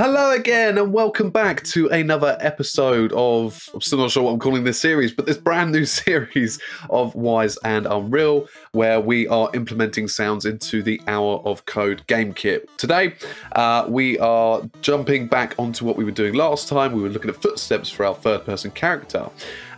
Hello again, and welcome back to another episode of, I'm still not sure what I'm calling this series, but this brand new series of Wwise and Unreal, where we are implementing sounds into the Hour of Code game kit. Today, we are jumping back onto what we were doing last time. We were looking at footsteps for our third-person character.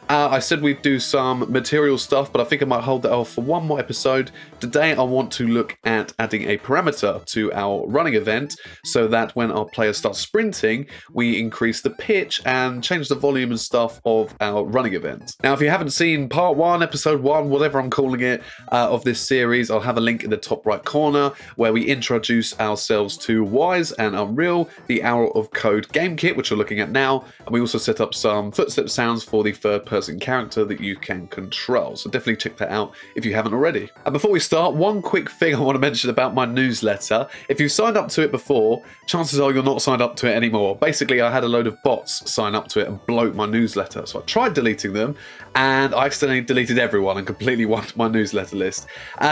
I said we'd do some material stuff, but I think I might hold that off for one more episode. Today, I want to look at adding a parameter to our running event so that when our player starts sprinting, we increase the pitch and change the volume and stuff of our running event. Now, if you haven't seen part 1, episode 1, whatever I'm calling it, of this series, I'll have a link in the top right corner where we introduce ourselves to Wwise and Unreal, the Hour of Code game kit, which we're looking at now, and we also set up some footstep sounds for the third-person character that you can control. So definitely check that out if you haven't already. And before we start, one quick thing I want to mention about my newsletter. If you've signed up to it before, chances are you're not signed up to it anymore. Basically, I had a load of bots sign up to it and bloat my newsletter. So I tried deleting them and I accidentally deleted everyone and completely wiped my newsletter list.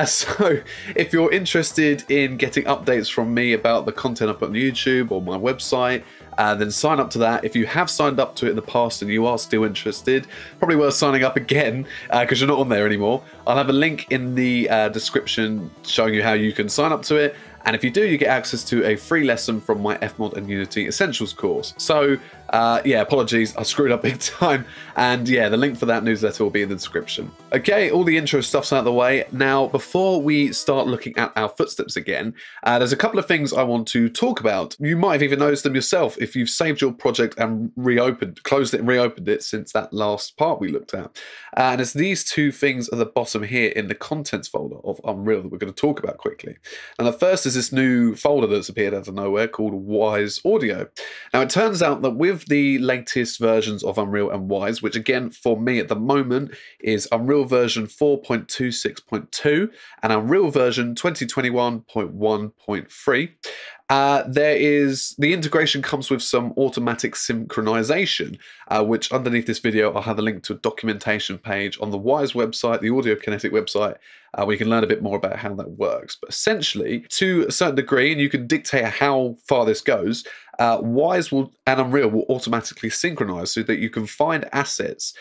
So if you're interested in getting updates from me about the content I put on YouTube or my website, then sign up to that. If you have signed up to it in the past and you are still interested, probably worth signing up again because you're not on there anymore. I'll have a link in the description showing you how you can sign up to it. And if you do, you get access to a free lesson from my Fmod and Unity Essentials course. So, yeah, apologies, I screwed up big time. And yeah, the link for that newsletter will be in the description. Okay, all the intro stuff's out of the way. Now, before we start looking at our footsteps again, there's a couple of things I want to talk about. You might have even noticed them yourself if you've saved your project and closed it and reopened it since that last part we looked at. And it's these two things at the bottom here in the contents folder of Unreal that we're going to talk about quickly. And the first is this new folder that's appeared out of nowhere called Wwise Audio. Now, it turns out that with the latest versions of Unreal and Wwise, which again for me at the moment is Unreal version 4.26.2 and Unreal version 2021.1.3, the integration comes with some automatic synchronization, which underneath this video I'll have a link to a documentation page on the Wwise website, the Audiokinetic website, where you can learn a bit more about how that works. But essentially, to a certain degree, and you can dictate how far this goes, Wwise and Unreal will automatically synchronize so that you can find assets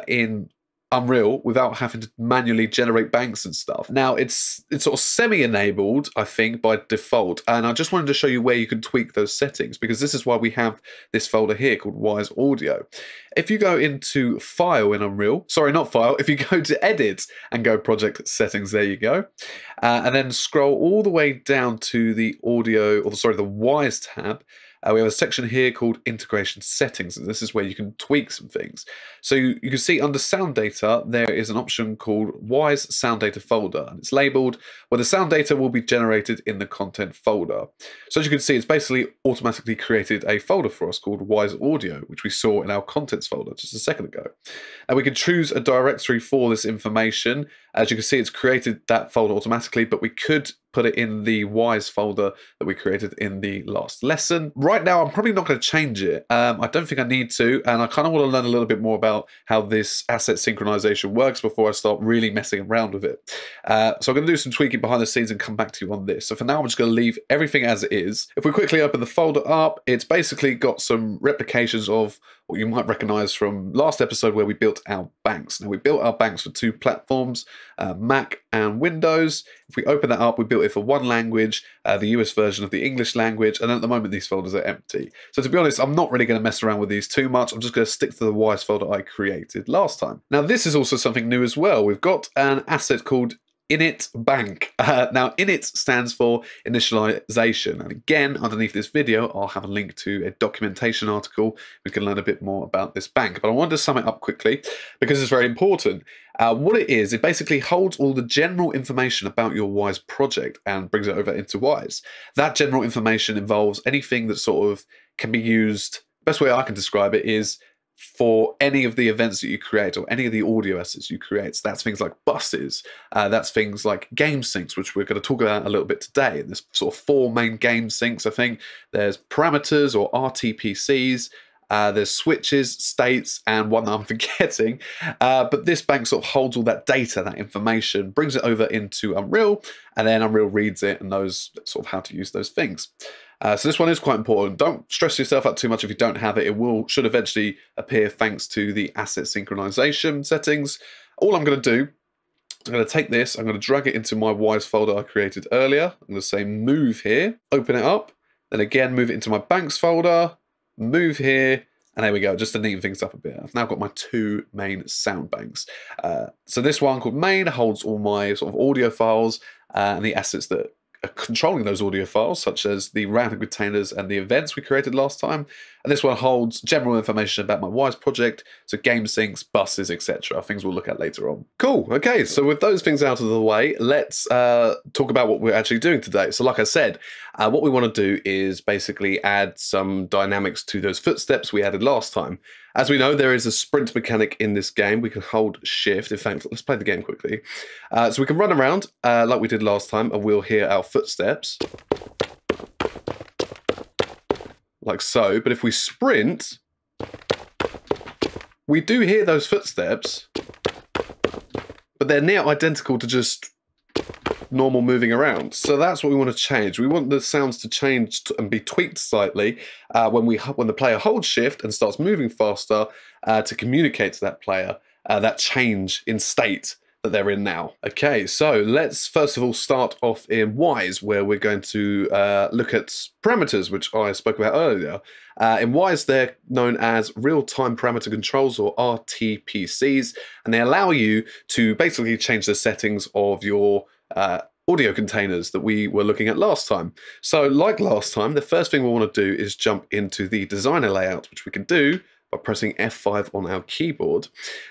in Unreal without having to manually generate banks and stuff. Now, it's sort of semi-enabled, I think, by default, and I just wanted to show you where you can tweak those settings, because this is why we have this folder here called Wwise Audio. If you go into File in Unreal, sorry, not File, if you go to Edit and go Project Settings, there you go, and then scroll all the way down to the Audio, or sorry, the Wwise tab, we have a section here called Integration Settings, and this is where you can tweak some things. So you can see under Sound Data, there is an option called Wwise Sound Data Folder, and it's labeled where the sound data will be generated in the content folder. So as you can see, it's basically automatically created a folder for us called Wwise Audio, which we saw in our contents folder just a second ago. And we can choose a directory for this information. As you can see, it's created that folder automatically, but we could put it in the Wwise folder that we created in the last lesson. Right now, I'm probably not going to change it. I don't think I need to, and I kind of want to learn a little bit more about how this asset synchronization works before I start really messing around with it. So I'm going to do some tweaking behind the scenes and come back to you on this. So for now, I'm just going to leave everything as it is. If we quickly open the folder up, it's basically got some replications of what you might recognize from last episode where we built our banks. Now, we built our banks for 2 platforms, Mac and Windows. If we open that up, we built it for 1 language, the US version of the English language, and at the moment these folders are empty. So to be honest, I'm not really going to mess around with these too much. I'm just going to stick to the Wwise folder I created last time. Now, this is also something new as well. We've got an asset called Init Bank. Now, Init stands for initialization. And again, underneath this video, I'll have a link to a documentation article. We can learn a bit more about this bank. But I wanted to sum it up quickly because it's very important. What it is, it basically holds all the general information about your Wwise project and brings it over into Wwise. That general information involves anything that sort of can be used. Best way I can describe it is for any of the events that you create or any of the audio assets you create. So that's things like buses, that's things like game syncs, which we're going to talk about a little bit today. And there's sort of 4 main game syncs, I think. There's parameters or RTPCs, there's switches, states, and one that I'm forgetting. But this bank sort of holds all that data, that information, brings it over into Unreal, and then Unreal reads it and knows sort of how to use those things. So this one is quite important. Don't stress yourself out too much if you don't have it. It should eventually appear thanks to the asset synchronization settings. All I'm going to do, I'm going to take this, I'm going to drag it into my Wwise folder I created earlier. I'm going to say move here, open it up, then again move it into my banks folder, move here, and there we go, just to neaten things up a bit. I've now got my 2 main sound banks. So this one called main holds all my sort of audio files and the assets that are controlling those audio files, such as the random containers and the events we created last time. And this one holds general information about my Wwise project, so game syncs, buses, etc. Things we'll look at later on. Cool, okay, so with those things out of the way, let's talk about what we're actually doing today. So like I said, what we want to do is basically add some dynamics to those footsteps we added last time. As we know, there is a sprint mechanic in this game. We can hold shift. In fact, let's play the game quickly. So we can run around like we did last time, and we'll hear our footsteps. Like so. But if we sprint, we do hear those footsteps, but they're near identical to just normal moving around. So that's what we want to change. We want the sounds to change and be tweaked slightly when the player holds shift and starts moving faster to communicate to that player that change in state that they're in now. Okay, so let's first of all start off in Wwise, where we're going to look at parameters, which I spoke about earlier. In Wwise, they're known as real-time parameter controls, or RTPCs, and they allow you to basically change the settings of your audio containers that we were looking at last time. So like last time, the first thing we want to do is jump into the designer layout, which we can do by pressing F5 on our keyboard.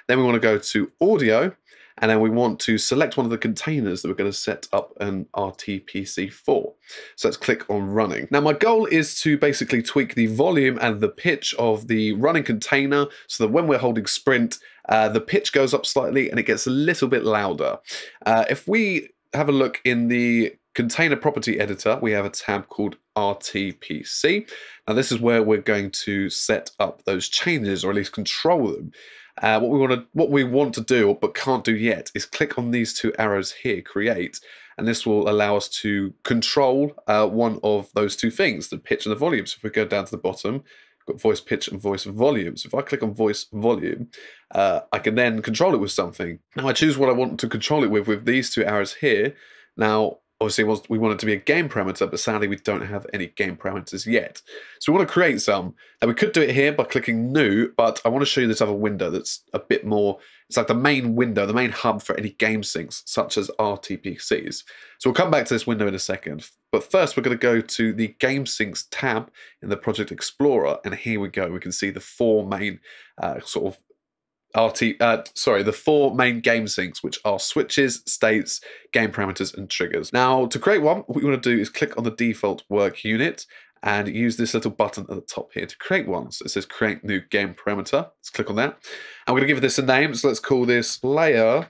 Then we want to go to audio, and then we want to select one of the containers that we're going to set up an RTPC for. So let's click on running. Now my goal is to basically tweak the volume and the pitch of the running container so that when we're holding sprint, the pitch goes up slightly and it gets a little bit louder. If we have a look in the container property editor, we have a tab called RTPC. Now this is where we're going to set up those changes, or at least control them. What we want to do, but can't do yet, is click on these 2 arrows here, create, and this will allow us to control one of those 2 things, the pitch and the volume. So if we go down to the bottom, we've got voice pitch and voice volume. So if I click on voice volume, I can then control it with something. Now I choose what I want to control it with these 2 arrows here. Now, obviously, we want it to be a game parameter, but sadly we don't have any game parameters yet. So we want to create some. And we could do it here by clicking new, but I want to show you this other window that's a bit more, it's like the main window, the main hub for any game syncs, such as RTPCs. So we'll come back to this window in a second. But first we're going to go to the Game Syncs tab in the Project Explorer, and here we go. We can see the 4 main the 4 main game syncs, which are switches, states, game parameters, and triggers. Now, to create one, what we want to do is click on the default work unit and use this little button at the top here to create one. So it says create new game parameter. Let's click on that. I'm going to give this a name, so let's call this layer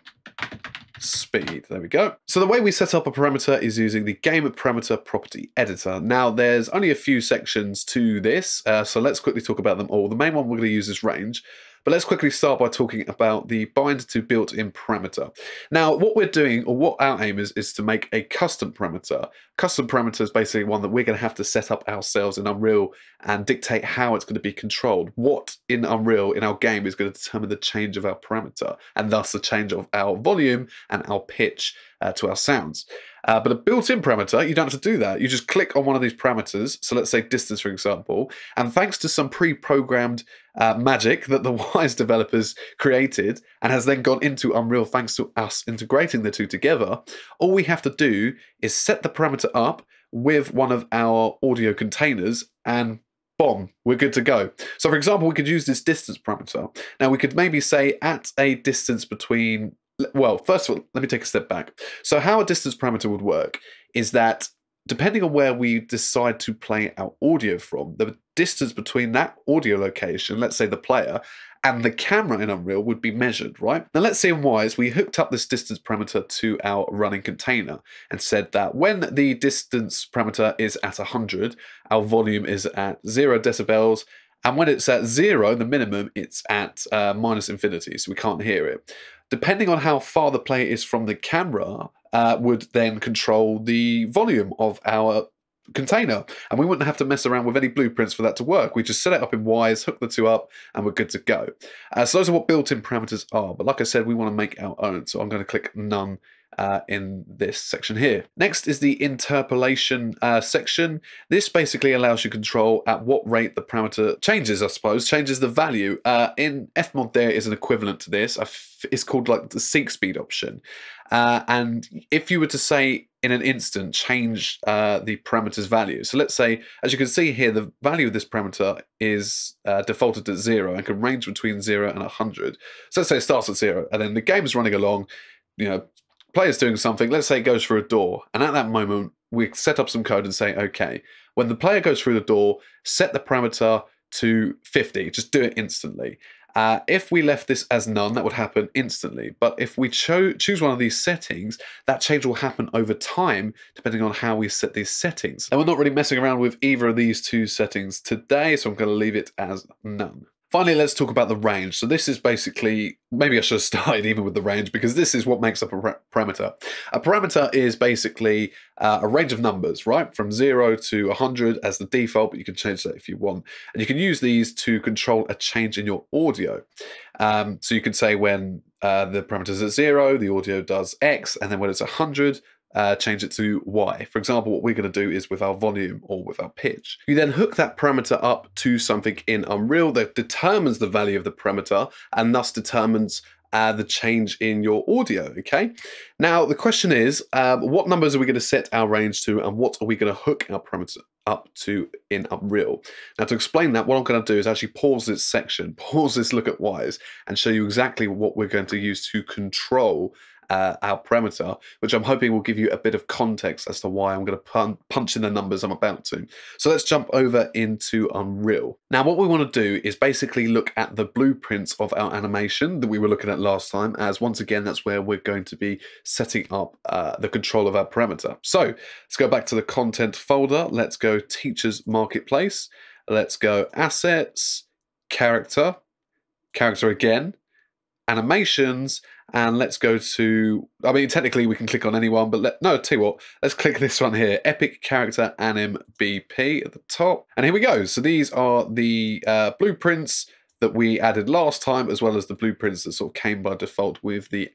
speed. There we go. So the way we set up a parameter is using the game parameter property editor. Now there's only a few sections to this, so let's quickly talk about them all. The main one we're going to use is range. But let's quickly start by talking about the bind to built-in parameter. Now, what we're doing, or what our aim is to make a custom parameter. Custom parameter is basically one that we're going to have to set up ourselves in Unreal and dictate how it's going to be controlled. What in Unreal, in our game, is going to determine the change of our parameter, and thus the change of our volume and our pitch to our sounds. But a built-in parameter, you don't have to do that. You just click on one of these parameters, so let's say distance, for example, and thanks to some pre-programmed magic that the Wwise developers created and has then gone into Unreal thanks to us integrating the 2 together, all we have to do is set the parameter up with one of our audio containers and boom, we're good to go. So for example, we could use this distance parameter. Now we could maybe say at a distance between, well, first of all, let me take a step back. So how a distance parameter would work is that depending on where we decide to play our audio from, the distance between that audio location, let's say the player, and the camera in Unreal would be measured, right? Now let's say in Wwise, we hooked up this distance parameter to our running container and said that when the distance parameter is at 100, our volume is at 0 decibels, and when it's at 0, the minimum, it's at minus infinity, so we can't hear it. Depending on how far the player is from the camera, would then control the volume of our container, and we wouldn't have to mess around with any blueprints for that to work. We just set it up in Wwise, hook the two up, and we're good to go. So those are what built-in parameters are. But like I said, we want to make our own. So I'm going to click None in this section here. Next is the interpolation section. This basically allows you control at what rate the parameter changes, I suppose, changes the value. In Fmod there is an equivalent to this. It's called like the seek speed option. And if you were to say in an instant change the parameter's value, so let's say, as you can see here, the value of this parameter is defaulted at 0 and can range between 0 and 100. So let's say it starts at 0 and then the game is running along, you know, player's doing something, let's say it goes through a door, and at that moment we set up some code and say, okay, when the player goes through the door, set the parameter to 50, just do it instantly. If we left this as none, that would happen instantly. But if we choose one of these settings, that change will happen over time, depending on how we set these settings. And we're not really messing around with either of these two settings today, so I'm going to leave it as none. Finally, let's talk about the range. So this is basically, maybe I should have started even with the range, because this is what makes up a parameter. A parameter is basically a range of numbers, right? From 0 to 100 as the default, but you can change that if you want. And you can use these to control a change in your audio. So you can say when the parameter is at 0, the audio does X, and then when it's 100, change it to Y. For example, what we're going to do is with our volume or with our pitch. You then hook that parameter up to something in Unreal that determines the value of the parameter and thus determines the change in your audio, okay? Now, the question is, what numbers are we going to set our range to, and what are we going to hook our parameter up to in Unreal? Now, to explain that, what I'm going to do is actually pause this section, pause this look at Wwise, and show you exactly what we're going to use to control our parameter, which I'm hoping will give you a bit of context as to why I'm going to punch in the numbers I'm about to. So let's jump over into Unreal. Now, what we want to do is basically look at the blueprints of our animation that we were looking at last time, as once again, that's where we're going to be setting up the control of our parameter. So let's go back to the content folder. Let's go Teachers Marketplace. Let's go Assets, Character, Character again, Animations, and let's go to, I mean, technically we can click on anyone, but no, tell you what, let's click this one here, Epic Character Anim BP at the top. And here we go. So these are the blueprints that we added last time, as well as the blueprints that sort of came by default with the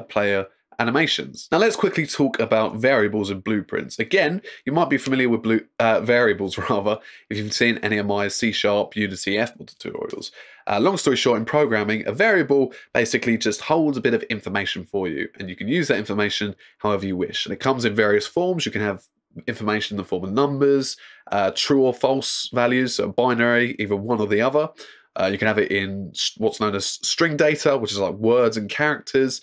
player animations. Now let's quickly talk about variables and blueprints. Again, you might be familiar with variables rather, if you've seen any of my C#, Unity, Fmod tutorials. Long story short, in programming, a variable basically just holds a bit of information for you, and you can use that information however you wish. And it comes in various forms. You can have information in the form of numbers, true or false values, so binary, either one or the other. You can have it in what's known as string data, which is like words and characters.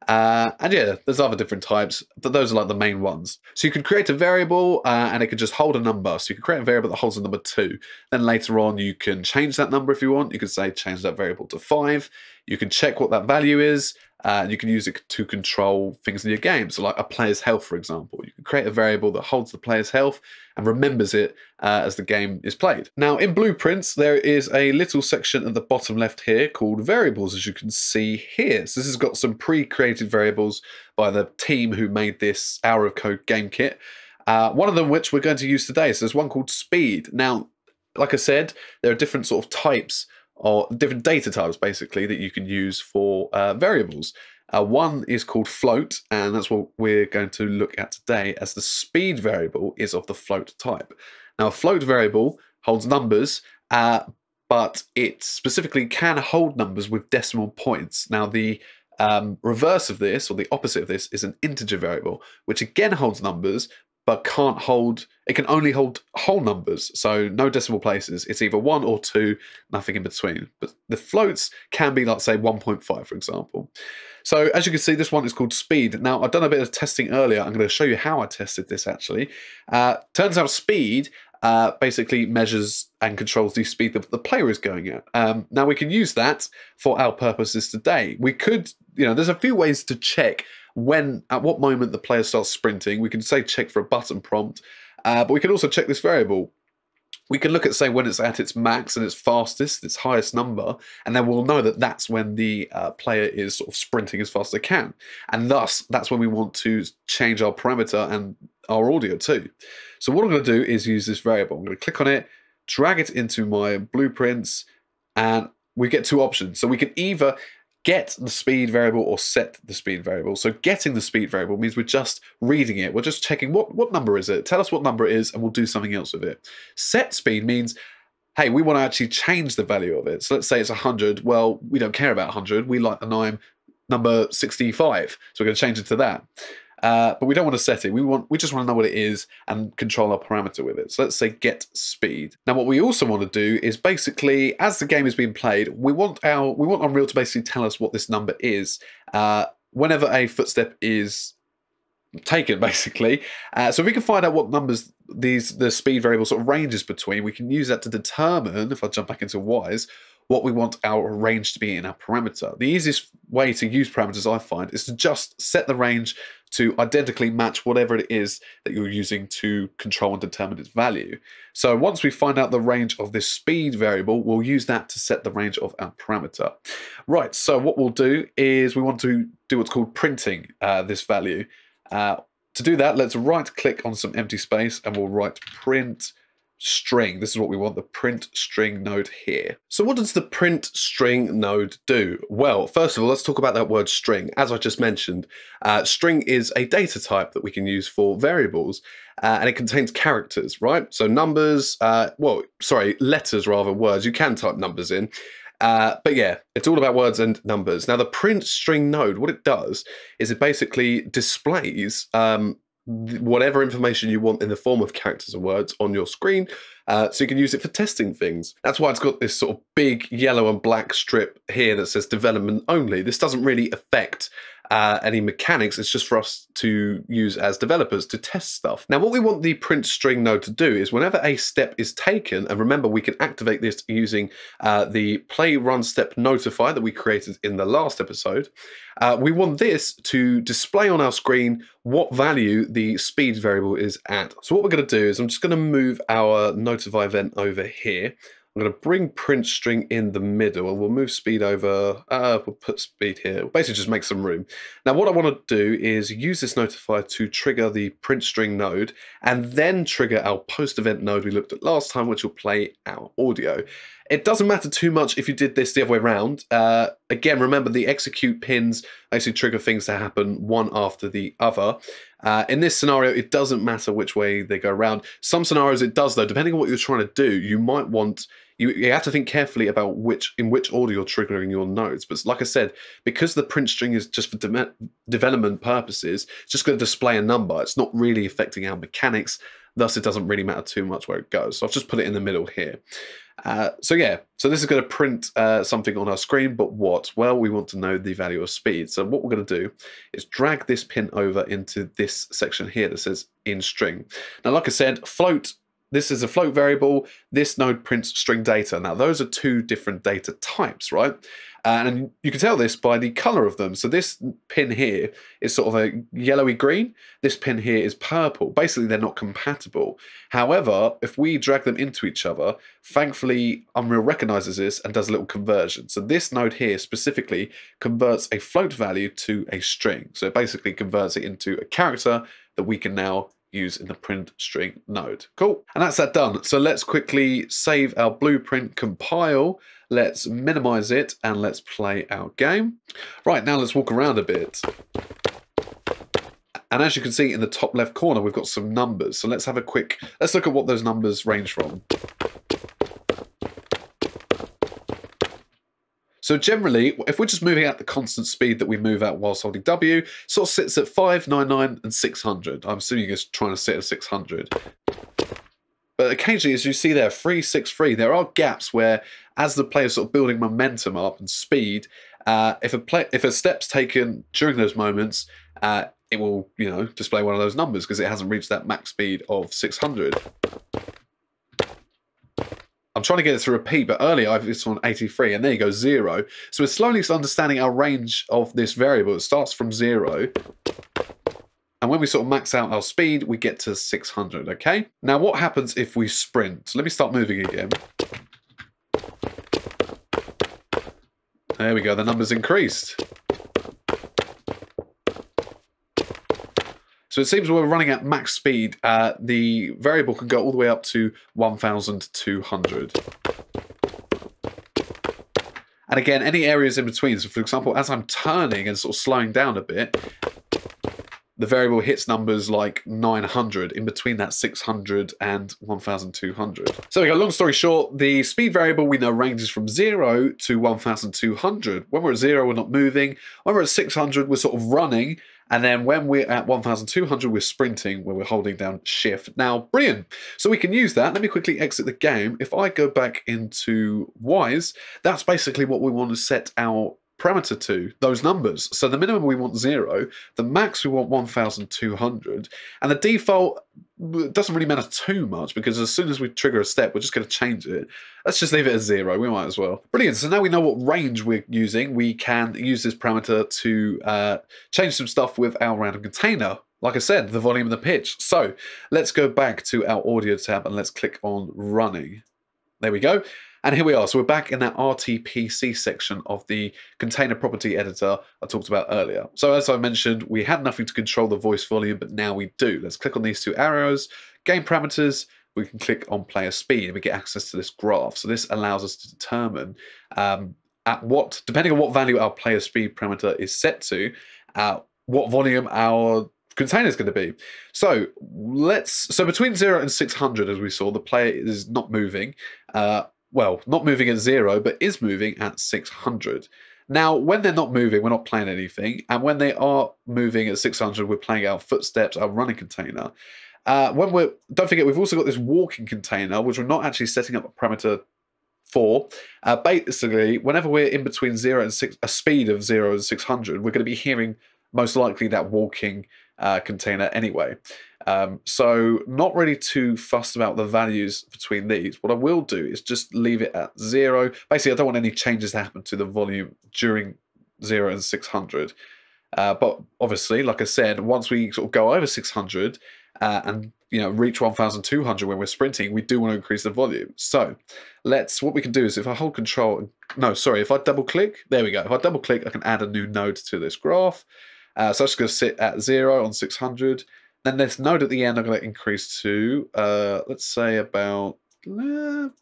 And yeah, there's other different types, but those are like the main ones. So you could create a variable and it could just hold a number. So you can create a variable that holds a number 2. Then later on, you can change that number if you want. You could say change that variable to 5. You can check what that value is. You can use it to control things in your game. So like a player's health, for example. You can create a variable that holds the player's health and remembers it as the game is played. Now in Blueprints, there is a little section at the bottom left here called variables, as you can see here. So this has got some pre-created variables by the team who made this Hour of Code game kit. One of them which we're going to use today. So there's one called speed. Now, like I said, there are different sort of types or different data types basically that you can use for variables. One is called float, and that's what we're going to look at today, as the speed variable is of the float type. Now a float variable holds numbers, but it specifically can hold numbers with decimal points. Now the reverse of this, or the opposite of this, is an integer variable, which again holds numbers, but can't hold, it can only hold whole numbers, so no decimal places. It's either 1 or 2, nothing in between. But the floats can be, like, say, 1.5, for example. So as you can see, this one is called speed. Now, I've done a bit of testing earlier. I'm going to show you how I tested this, actually. Turns out speed basically measures and controls the speed that the player is going at. Now, we can use that for our purposes today. We could, you know, there's a few ways to check at what moment the player starts sprinting. We can say check for a button prompt, but we can also check this variable. We can look at, say, when it's at its max and its fastest, its highest number, and then we'll know that that's when the player is sort of sprinting as fast as they can. And thus, that's when we want to change our parameter and our audio too. So what I'm going to do is use this variable. I'm going to click on it, drag it into my blueprints, and we get two options. So we can either get the speed variable or set the speed variable. So getting the speed variable means we're just reading it. We're just checking what number is it? Tell us what number it is and we'll do something else with it. Set speed means, hey, we want to actually change the value of it. So let's say it's 100. Well, we don't care about 100. We like the number 65. So we're going to change it to that. But we don't want to set it. We just want to know what it is and control our parameter with it. So let's say get speed. Now what we also want to do is basically, as the game is being played, we want Unreal to basically tell us what this number is whenever a footstep is taken, basically. So if we can find out what numbers the speed variable sort of ranges between, we can use that to determine, if I jump back into Wwise, what we want our range to be in our parameter. The easiest way to use parameters, I find, is to just set the range to identically match whatever it is that you're using to control and determine its value. So once we find out the range of this speed variable, we'll use that to set the range of our parameter. Right, so what we'll do is we want to do what's called printing this value. To do that, let's right-click on some empty space and we'll write print string. This is what we want, the print string node here. So what does the print string node do? Well, first of all, let's talk about that word string. As I just mentioned, string is a data type that we can use for variables, and it contains characters, right? So numbers, letters rather, words. You can type numbers in. But yeah, it's all about words and numbers. Now the print string node, what it does is it basically displays whatever information you want in the form of characters and words on your screen, so you can use it for testing things. That's why it's got this sort of big yellow and black strip here that says development only. This doesn't really affect any mechanics. It's just for us to use as developers to test stuff. Now what we want the print string node to do is whenever a step is taken, and remember we can activate this using the play run step notify that we created in the last episode, we want this to display on our screen what value the speed variable is at. So what we're going to do is I'm just going to move our notify event over here. I'm going to bring print string in the middle and we'll move speed over, we'll put speed here. We'll basically just make some room. Now what I want to do is use this notify to trigger the print string node and then trigger our post event node we looked at last time, which will play our audio. It doesn't matter too much if you did this the other way around. Again, remember the execute pins actually trigger things to happen one after the other. In this scenario, it doesn't matter which way they go around. Some scenarios it does though, depending on what you're trying to do. You might want, you have to think carefully about in which order you're triggering your nodes. But like I said, because the print string is just for development purposes, it's just going to display a number. It's not really affecting our mechanics. Thus, it doesn't really matter too much where it goes. So I've just put it in the middle here. So this is going to print something on our screen, but what? Well, we want to know the value of speed. So what we're going to do is drag this pin over into this section here that says in string. Now, like I said, float. This is a float variable. This node prints string data. Now, those are two different data types, right? And you can tell this by the color of them. So this pin here is sort of a yellowy green. This pin here is purple. Basically, they're not compatible. However, if we drag them into each other, thankfully, Unreal recognizes this and does a little conversion. So this node here specifically converts a float value to a string. So it basically converts it into a character that we can now use in the print string node. Cool. And that's that done. So let's quickly save our blueprint, compile, let's minimize it, and let's play our game. Right, now let's walk around a bit. And as you can see in the top left corner, we've got some numbers. So let's look at what those numbers range from. So generally, if we're just moving at the constant speed that we move at whilst holding W, it sort of sits at 599 and 600. I'm assuming it's trying to sit at 600. But occasionally, as you see there, 363, there are gaps where, as the player's sort of building momentum up and speed, if a step's taken during those moments, it will, display one of those numbers because it hasn't reached that max speed of 600. I'm trying to get it to repeat, but earlier I saw on 83, and there you go, 0. So we're slowly understanding our range of this variable. It starts from 0. And when we sort of max out our speed, we get to 600, okay? Now, what happens if we sprint? So let me start moving again. There we go, the number's increased. So it seems we're running at max speed. The variable can go all the way up to 1,200. And again, any areas in between. So for example, as I'm turning and sort of slowing down a bit, the variable hits numbers like 900 in between that 600 and 1,200. So we go, long story short, the speed variable we know ranges from 0 to 1,200. When we're at 0, we're not moving. When we're at 600, we're sort of running. And then when we're at 1,200, we're sprinting, where we're holding down shift. Now, brilliant. So we can use that. Let me quickly exit the game. If I go back into Wwise, that's basically what we want to set our parameter to, those numbers. So the minimum we want 0, the max we want 1,200, and the default doesn't really matter too much because as soon as we trigger a step, we're just going to change it. Let's just leave it as 0. We might as well. Brilliant. So now we know what range we're using. We can use this parameter to change some stuff with our random container. Like I said, the volume and the pitch. So let's go back to our audio tab and let's click on running. There we go. And here we are. So we're back in that RTPC section of the container property editor I talked about earlier. So as I mentioned, we had nothing to control the voice volume, but now we do. Let's click on these two arrows, game parameters. We can click on player speed and we get access to this graph. So this allows us to determine depending on what value our player speed parameter is set to, what volume our container is going to be. So between 0 and 600, as we saw, the player is not moving. Well, not moving at 0, but is moving at 600. Now, when they're not moving, we're not playing anything. And when they are moving at 600, we're playing our footsteps, our running container. Don't forget, we've also got this walking container, which we're not actually setting up a parameter for. Basically, whenever we're in between 0 and a speed of 0 and 600, we're going to be hearing most likely that walking container anyway. So not really too fussed about the values between these. What I will do is just leave it at 0. Basically, I don't want any changes to happen to the volume during 0 and 600. But obviously, like I said, once we sort of go over 600 and reach 1,200 when we're sprinting, we do want to increase the volume. So what we can do is if I hold control, if I double click, there we go. If I double click, I can add a new node to this graph. So I'm just going to sit at 0 on 600. Then this node at the end, I'm going to increase to, let's say about 3,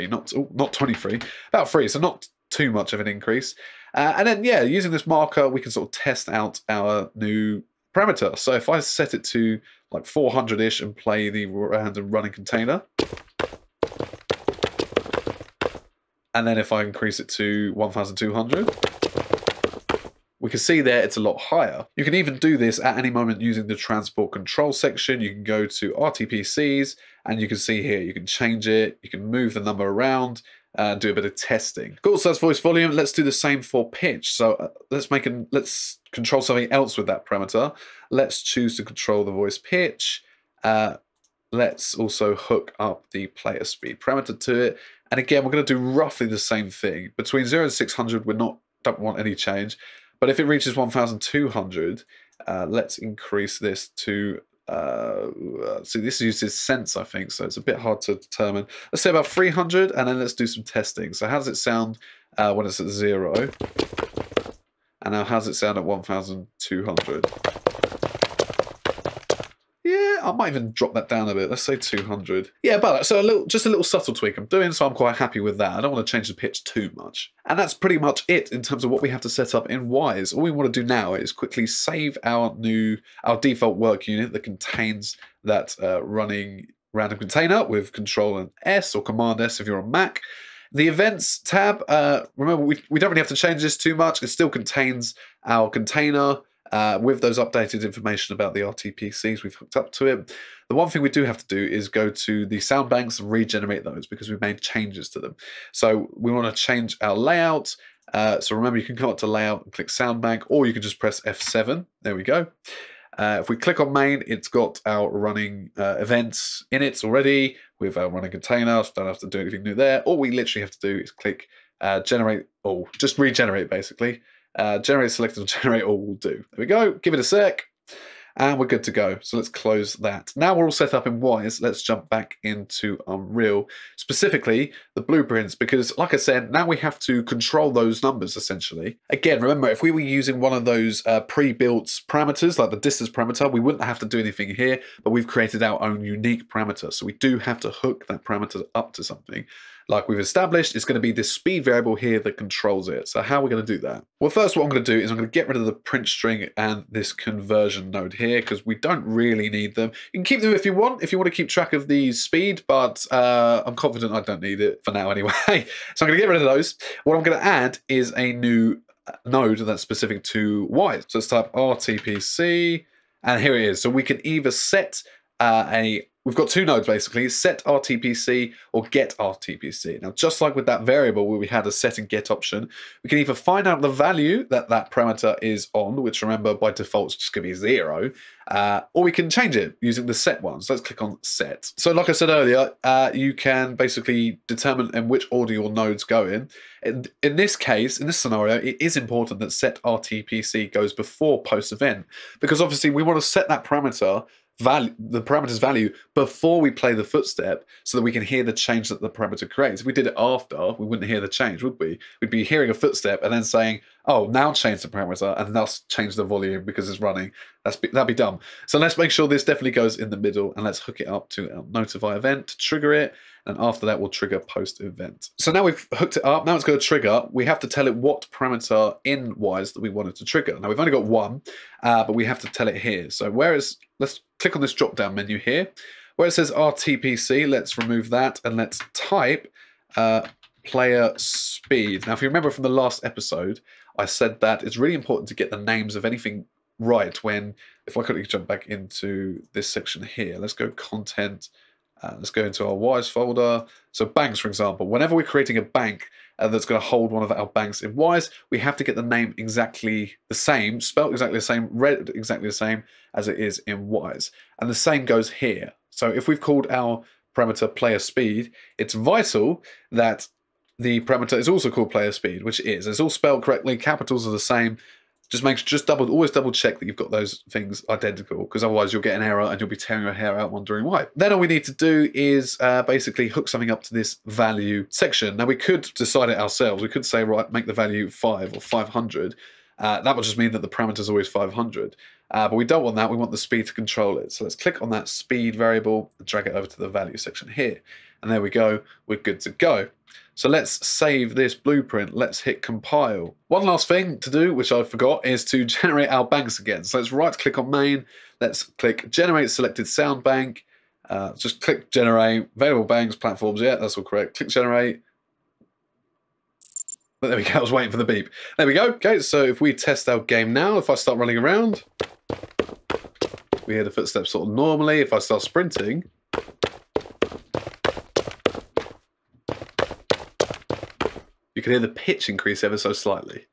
not 23, about 3, so not too much of an increase. And then, yeah, using this marker, we can sort of test out our new parameter. So if I set it to like 400-ish and play the random running container, and then if I increase it to 1,200, we can see there it's a lot higher. You can even do this at any moment using the transport control section. You can go to RTPCs and you can see here, you can change it, you can move the number around and do a bit of testing. Cool, so that's voice volume. Let's do the same for pitch. So let's control something else with that parameter. Let's choose to control the voice pitch. Let's also hook up the player speed parameter to it. And again, we're going to do roughly the same thing. Between 0 and 600, don't want any change. But if it reaches 1,200, let's increase this to, see this uses sense, I think, so it's a bit hard to determine. Let's say about 300, and then let's do some testing. So how does it sound when it's at 0? And now how does it sound at 1,200? Yeah, I might even drop that down a bit. Let's say 200. Yeah, but so just a little subtle tweak I'm doing, so I'm quite happy with that. I don't want to change the pitch too much. And that's pretty much it in terms of what we have to set up in Wwise. All we want to do now is quickly save our default work unit that contains that running random container with Control and S or Command S if you're on Mac. The events tab, remember we don't really have to change this too much. It still contains our container with those updated information about the RTPCs we've hooked up to it. The one thing we do have to do is go to the sound banks and regenerate those because we've made changes to them. So we want to change our layout. So remember, you can come up to layout and click sound bank, or you can just press F7. There we go. If we click on main, it's got our running events in it already with our running container. So don't have to do anything new there. All we literally have to do is click generate all, just regenerate basically. Generate selected or generate all will do. There we go. Give it a sec. And we're good to go. So let's close that. Now we're all set up in Wise. Let's jump back into Unreal, specifically the blueprints, because like I said, now we have to control those numbers essentially. Again, remember, if we were using one of those pre-built parameters, like the distance parameter, we wouldn't have to do anything here, but we've created our own unique parameter. So we do have to hook that parameter up to something. Like we've established, it's going to be this speed variable here that controls it. So how are we going to do that? Well, first what I'm going to do is I'm going to get rid of the print string and this conversion node here, because we don't really need them. You can keep them if you want to keep track of the speed, but I'm confident I don't need it for now anyway. So I'm going to get rid of those. What I'm going to add is a new node that's specific to Wise. So let's type RTPC, and here it is. So we can either set we've got two nodes basically, set RTPC or get RTPC. Now, just like with that variable where we had a set and get option, we can either find out the value that that parameter is on, which remember by default is just going to be 0, or we can change it using the set one. So let's click on set. So like I said earlier, you can basically determine in which order your nodes go in. In this case, in this scenario, it is important that set RTPC goes before post event, because obviously we want to set that parameter the parameter's value before we play the footstep so that we can hear the change that the parameter creates. If we did it after, we wouldn't hear the change, would we? We'd be hearing a footstep and then saying, oh, now change the parameter and thus change the volume because it's running. That'd be dumb. So let's make sure this definitely goes in the middle, and let's hook it up to our notify event to trigger it. And after that, we'll trigger post event. So now we've hooked it up. Now it's going to trigger. We have to tell it what parameter in Wise that we wanted to trigger. Now we've only got one, but we have to tell it here. So let's click on this drop down menu here. Where it says RTPC, let's remove that and let's type player speed. Now, if you remember from the last episode, I said that it's really important to get the names of anything right if I quickly jump back into this section here. Let's go content. Let's go into our Wise folder. So banks, for example, whenever we're creating a bank that's going to hold one of our banks in Wise, we have to get the name exactly the same, spelled exactly the same, read exactly the same as it is in Wise. And the same goes here. So if we've called our parameter player speed, it's vital that the parameter is also called player speed, which it is. It's all spelled correctly, capitals are the same. Always double check that you've got those things identical, because otherwise you'll get an error and you'll be tearing your hair out wondering why. Then all we need to do is basically hook something up to this value section. Now we could decide it ourselves. We could say, right, make the value 5 or 500. That would just mean that the parameter is always 500. But we don't want that. We want the speed to control it. So let's click on that speed variable and drag it over to the value section here. And there we go. We're good to go. So let's save this blueprint. Let's hit compile. One last thing to do, which I forgot, is to generate our banks again. So let's right click on main. Let's click generate selected sound bank. Just click generate available banks, platforms. Yeah, that's all correct. Click generate. But there we go. I was waiting for the beep. There we go. Okay, so if we test our game now, if I start running around, we hear the footsteps sort of normally. If I start sprinting, you can hear the pitch increase ever so slightly.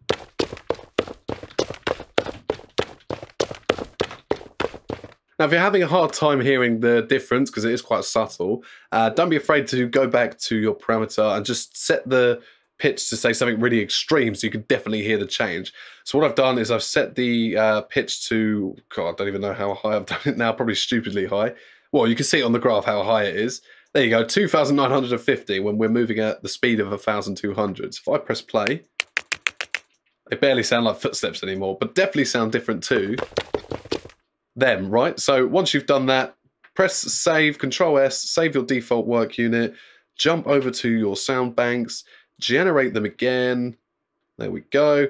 Now, if you're having a hard time hearing the difference, because it is quite subtle, don't be afraid to go back to your parameter and just set the pitch to say something really extreme so you can definitely hear the change. So what I've done is I've set the pitch to, God, I don't even know how high I've done it now, probably stupidly high. Well, you can see on the graph how high it is. There you go, 2,950 when we're moving at the speed of 1,200. So if I press play, they barely sound like footsteps anymore, but definitely sound different to them, right? So once you've done that, press save, Control S, save your default work unit, jump over to your sound banks, generate them again. There we go.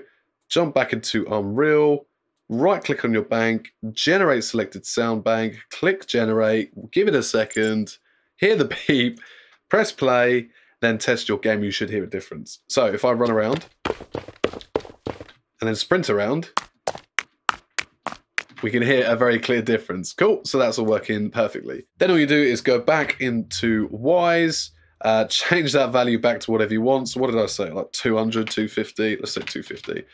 Jump back into Unreal, right click on your bank, generate selected sound bank, click generate, give it a second, hear the beep, press play, then test your game. You should hear a difference. So if I run around and then sprint around, we can hear a very clear difference. Cool, so that's all working perfectly. Then all you do is go back into Wise, change that value back to whatever you want. So what did I say, like 200, 250? Let's say 250.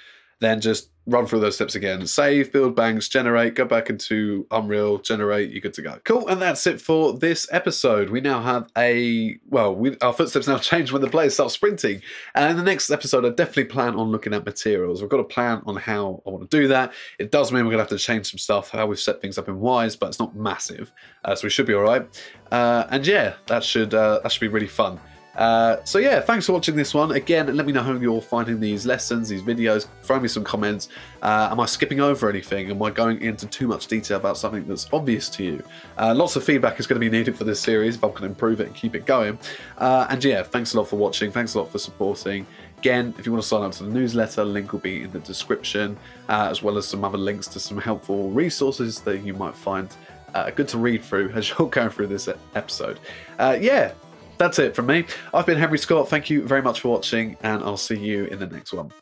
then just run through those steps again. Save, build, bangs, generate, go back into Unreal, generate, you're good to go. Cool, and that's it for this episode. We now have our footsteps now change when the player starts sprinting. And in the next episode, I definitely plan on looking at materials. I've got a plan on how I want to do that. It does mean we're going to have to change some stuff, how we've set things up in Wise, but it's not massive. So we should be all right. And yeah, that should be really fun. So yeah, thanks for watching this one. Again, let me know how you're finding these lessons, these videos. Throw me some comments. Am I skipping over anything? Am I going into too much detail about something that's obvious to you? Lots of feedback is going to be needed for this series if I'm going to improve it and keep it going. And yeah, thanks a lot for watching. Thanks a lot for supporting. Again, if you want to sign up to the newsletter, link will be in the description, as well as some other links to some helpful resources that you might find good to read through as you're going through this episode. Yeah. That's it from me. I've been Henry Scott. Thank you very much for watching, and I'll see you in the next one.